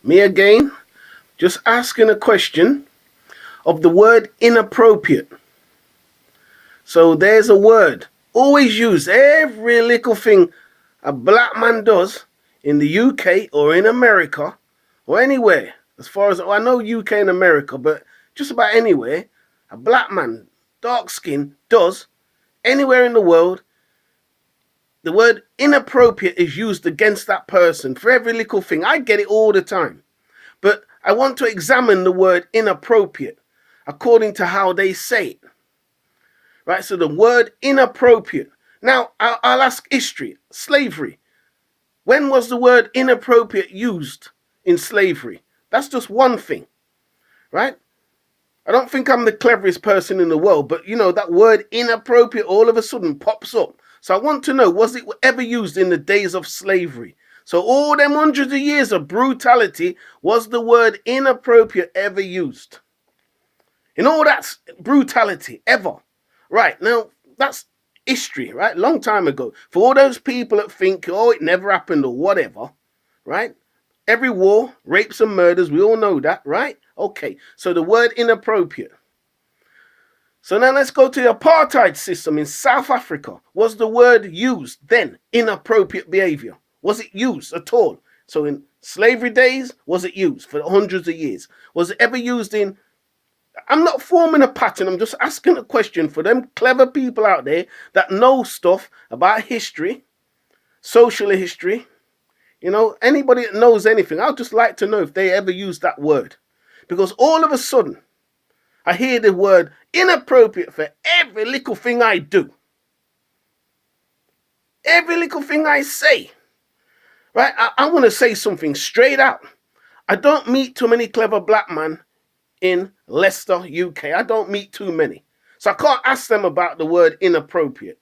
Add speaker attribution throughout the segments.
Speaker 1: Me again, just asking a question of the word inappropriate. So there's a word always used, every little thing a black man does in the UK or in America or anywhere. As far as I know, UK and America, but just about anywhere, a black man, dark skin, does anywhere in the world. The word inappropriate is used against that person for every little thing. I get it all the time. But I want to examine the word inappropriate according to how they say it. Right? So the word inappropriate. Now, I'll ask history. Slavery. When was the word inappropriate used in slavery? That's just one thing. Right? I don't think I'm the cleverest person in the world, but that word inappropriate all of a sudden pops up. So I want to know, was it ever used in the days of slavery? So all them hundreds of years of brutality, was the word inappropriate ever used? In all that brutality, ever. Right, now, that's history, right? Long time ago. For all those people that think, oh, it never happened or whatever, right? Every war, rapes and murders, we all know that, right? Okay, so the word inappropriate. So now let's go to the apartheid system in South Africa. Was the word used then, inappropriate behavior? Was it used at all? So in slavery days, was it used for hundreds of years? Was it ever used in... I'm not forming a pattern, I'm just asking a question for them clever people out there that know stuff about history, social history, anybody that knows anything. I'd just like to know if they ever used that word. Because all of a sudden, I hear the word inappropriate for every little thing I do. Every little thing I say. Right? I want to say something straight out. I don't meet too many clever black men in Leicester, UK. I don't meet too many. So I can't ask them about the word inappropriate.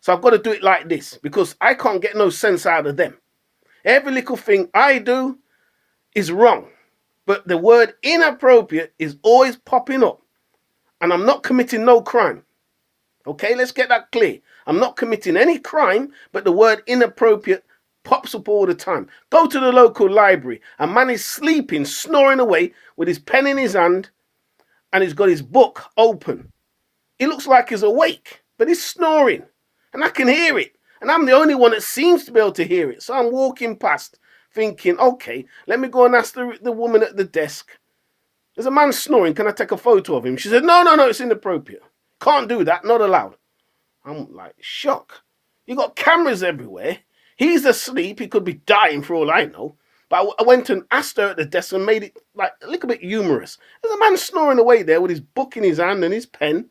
Speaker 1: So I've got to do it like this because I can't get no sense out of them. Every little thing I do is wrong. But the word inappropriate is always popping up. And I'm not committing no crime. Okay, let's get that clear. I'm not committing any crime, but the word inappropriate pops up all the time. Go to the local library. A man is sleeping, snoring away with his pen in his hand, and he's got his book open. He looks like he's awake, but he's snoring, and I can hear it. And I'm the only one that seems to be able to hear it. So I'm walking past thinking, okay, let me go and ask the woman at the desk. There's a man snoring. Can I take a photo of him? She said, no, it's inappropriate. Can't do that. Not allowed. I'm like, shocked. You got cameras everywhere. He's asleep. He could be dying for all I know. But I went and asked her at the desk and made it like a little bit humorous. There's a man snoring away there with his book in his hand and his pen.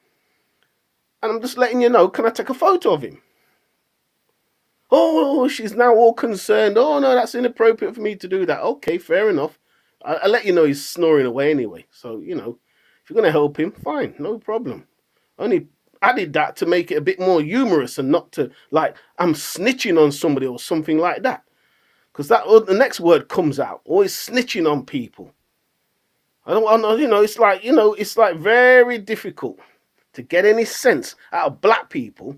Speaker 1: And I'm just letting you know, can I take a photo of him? Oh, she's now all concerned. Oh, no, that's inappropriate for me to do that. Okay, fair enough. I'll let you know he's snoring away anyway. So, if you're going to help him, fine, no problem. Only added that to make it a bit more humorous and not to, like, I'm snitching on somebody or something like that. Because the next word comes out, always snitching on people. I don't know, it's like very difficult to get any sense out of black people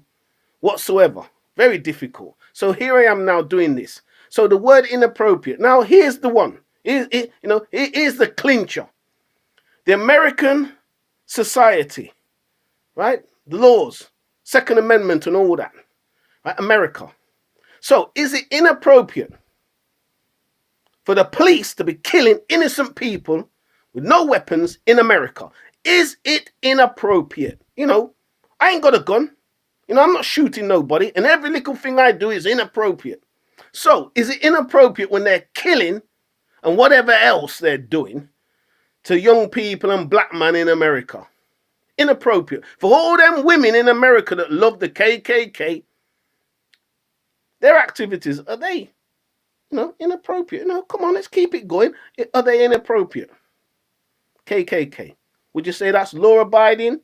Speaker 1: whatsoever. Very difficult. So here I am now doing this. So the word inappropriate. Now here's the one. Here's the clincher. The American society, right? The laws, Second Amendment and all that. Right? America. So is it inappropriate for the police to be killing innocent people with no weapons in America? Is it inappropriate? I ain't got a gun. I'm not shooting nobody, and every little thing I do is inappropriate. So, is it inappropriate when they're killing and whatever else they're doing to young people and black men in America? Inappropriate. For all them women in America that love the KKK, their activities, are they, inappropriate? Come on, let's keep it going. Are they inappropriate? KKK. Would you say that's law-abiding?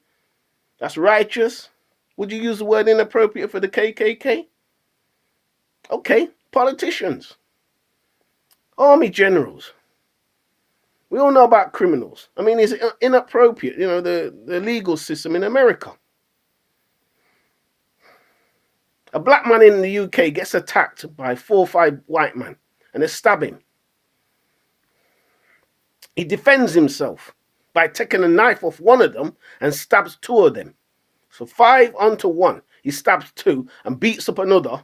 Speaker 1: That's righteous? Would you use the word inappropriate for the KKK? Okay, politicians, army generals. We all know about criminals. I mean, is it inappropriate, the legal system in America? A black man in the UK gets attacked by 4 or 5 white men and they stab him. He defends himself by taking a knife off one of them and stabs two of them. So 5 onto 1. He stabs 2 and beats up another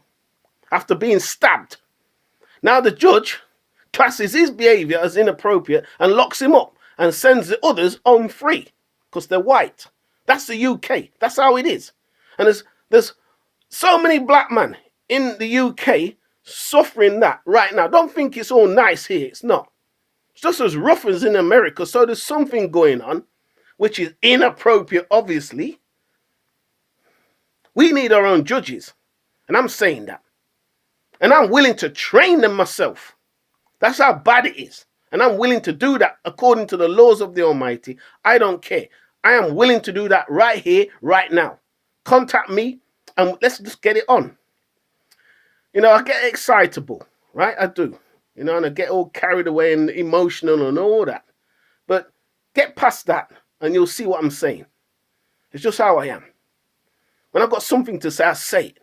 Speaker 1: after being stabbed. Now the judge classes his behavior as inappropriate and locks him up and sends the others home free because they're white. That's the UK. That's how it is. And there's so many black men in the UK suffering that right now. Don't think it's all nice here. It's not. It's just as rough as in America. So there's something going on which is inappropriate, obviously. We need our own judges. And I'm saying that. And I'm willing to train them myself. That's how bad it is. And I'm willing to do that according to the laws of the Almighty. I don't care. I am willing to do that right here, right now. Contact me and let's just get it on. You know, I get excitable, right? I do. You know, and I get all carried away and emotional and all that. But get past that and you'll see what I'm saying. It's just how I am. When I've got something to say, I say it.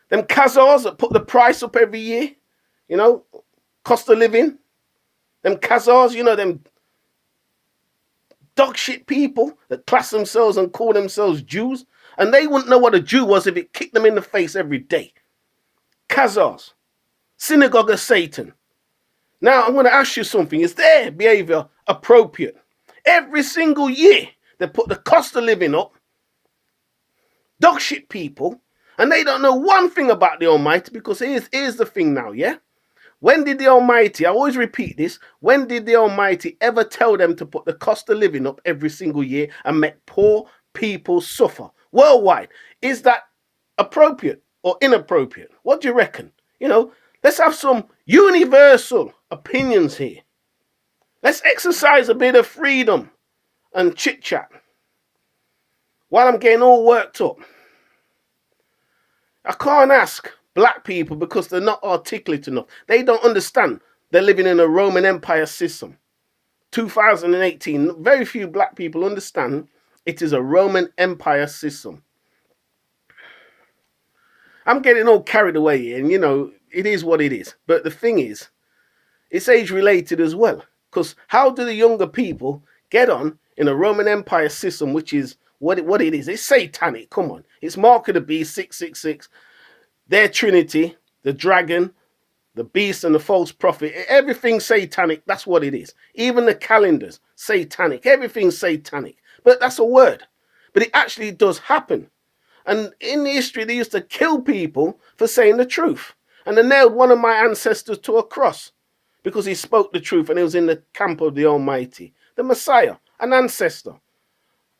Speaker 1: Them Khazars that put the price up every year, you know, cost of living. Them Khazars, you know, them dog shit people that class themselves and call themselves Jews. And they wouldn't know what a Jew was if it kicked them in the face every day. Khazars, synagogue of Satan. Now, I'm going to ask you something. Is their behavior appropriate? Every single year, they put the cost of living up. Dog shit people. And they don't know one thing about the Almighty because here's the thing now, yeah? When did the Almighty, I always repeat this, when did the Almighty ever tell them to put the cost of living up every single year and make poor people suffer worldwide? Is that appropriate or inappropriate? What do you reckon? You know, let's have some universal opinions here. Let's exercise a bit of freedom and chit chat while I'm getting all worked up. I can't ask black people because they're not articulate enough. They don't understand they're living in a Roman Empire system. 2018, very few black people understand it is a Roman Empire system. I'm getting all carried away here, and you know, it is what it is. But the thing is, it's age related as well. Because how do the younger people get on in a Roman Empire system, which is what it is? It's satanic. Come on. It's Mark of the Beast, 666. Their Trinity, the dragon, the beast, and the false prophet. Everything's satanic. That's what it is. Even the calendars, satanic. Everything's satanic. But that's a word. But it actually does happen. And in history, they used to kill people for saying the truth. And they nailed one of my ancestors to a cross because he spoke the truth and he was in the camp of the Almighty. The Messiah, an ancestor.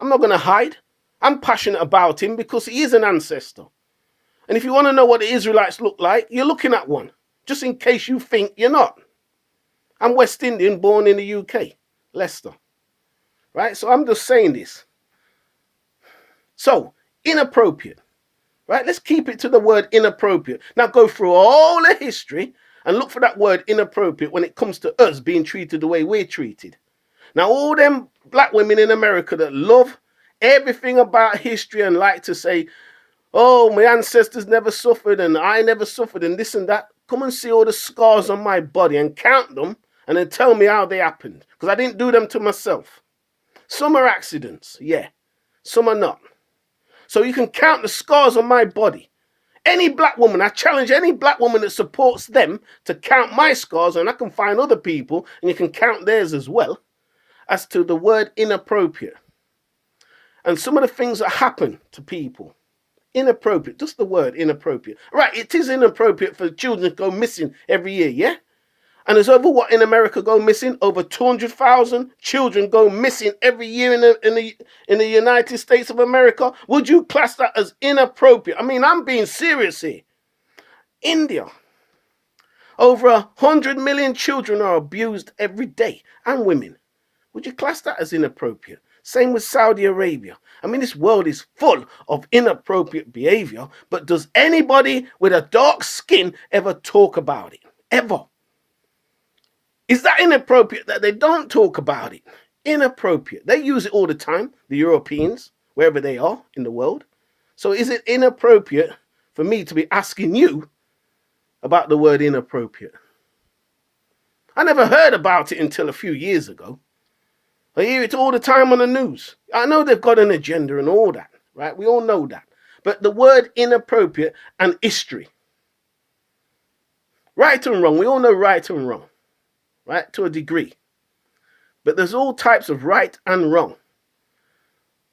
Speaker 1: I'm not going to hide. I'm passionate about him because he is an ancestor. And if you want to know what the Israelites look like, you're looking at one. Just in case you think you're not. I'm West Indian, born in the UK, Leicester. Right? So I'm just saying this. So, inappropriate. Right? Let's keep it to the word inappropriate. Now go through all the history and look for that word inappropriate when it comes to us being treated the way we're treated. Now, all them black women in America that love everything about history and like to say, oh, my ancestors never suffered and I never suffered and this and that. Come and see all the scars on my body and count them and then tell me how they happened. Because I didn't do them to myself. Some are accidents, yeah. Some are not. So you can count the scars on my body. Any black woman, I challenge any black woman that supports them to count my scars, and I can find other people and you can count theirs as well, as to the word inappropriate. And some of the things that happen to people. Inappropriate, just the word inappropriate. Right, it is inappropriate for children to go missing every year, yeah? And there's over what in America go missing? Over 200,000 children go missing every year in the United States of America. Would you class that as inappropriate? I mean, I'm being serious here. India. Over 100 million children are abused every day, and women. Would you class that as inappropriate? Same with Saudi Arabia. I mean, this world is full of inappropriate behavior, but does anybody with a dark skin ever talk about it? Ever? Is that inappropriate that they don't talk about it? Inappropriate. They use it all the time, the Europeans, wherever they are in the world. So is it inappropriate for me to be asking you about the word inappropriate? I never heard about it until a few years ago. I hear it all the time on the news. I know they've got an agenda and all that, right? We all know that. But the word inappropriate and history, right and wrong, we all know right and wrong, right? To a degree. But there's all types of right and wrong.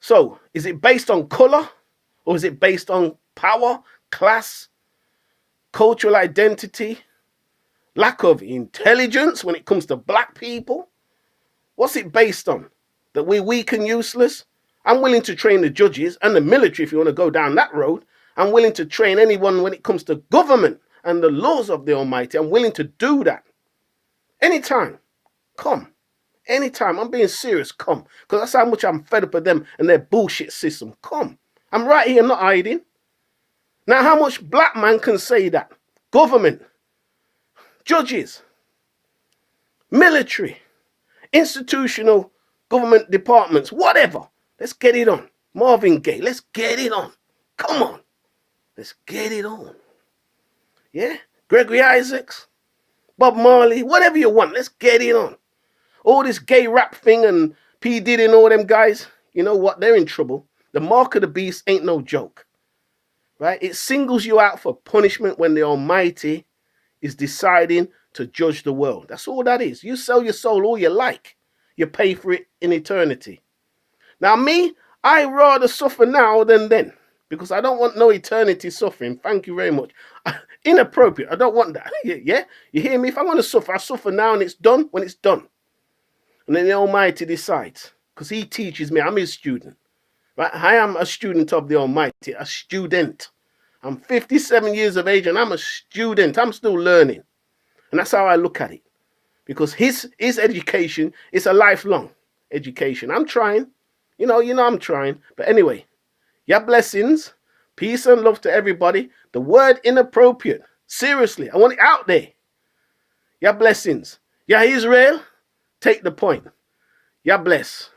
Speaker 1: So, is it based on color or is it based on power, class, cultural identity, lack of intelligence when it comes to black people? What's it based on? That we're weak and useless? I'm willing to train the judges and the military if you want to go down that road. I'm willing to train anyone when it comes to government and the laws of the Almighty. I'm willing to do that. Anytime. Come. Anytime. I'm being serious. Come. Because that's how much I'm fed up with them and their bullshit system. Come. I'm right here, not hiding. Now, how much black man can say that? Government, judges, military, institutional government departments, whatever. Let's get it on. Marvin Gaye, let's get it on. Come on. Let's get it on. Yeah? Gregory Isaacs, Bob Marley, whatever you want, let's get it on. All this gay rap thing and P. Diddy and all them guys, you know what? They're in trouble. The mark of the beast ain't no joke. Right? It singles you out for punishment when the Almighty is deciding to judge the world. That's all that is. You sell your soul all you like. You pay for it in eternity. Now me, I rather suffer now than then. Because I don't want no eternity suffering. Thank you very much. Inappropriate. I don't want that. Yeah? You hear me? If I want to suffer, I suffer now and it's done when it's done. And then the Almighty decides. Because he teaches me. I'm his student. Right? I am a student of the Almighty. A student. I'm 57 years of age and I'm a student. I'm still learning. And that's how I look at it. Because his education is a lifelong education. I'm trying. You know I'm trying. But anyway, your blessings, peace and love to everybody. The word inappropriate. Seriously, I want it out there. Your blessings. Yah-Israel, take the point. Yah bless.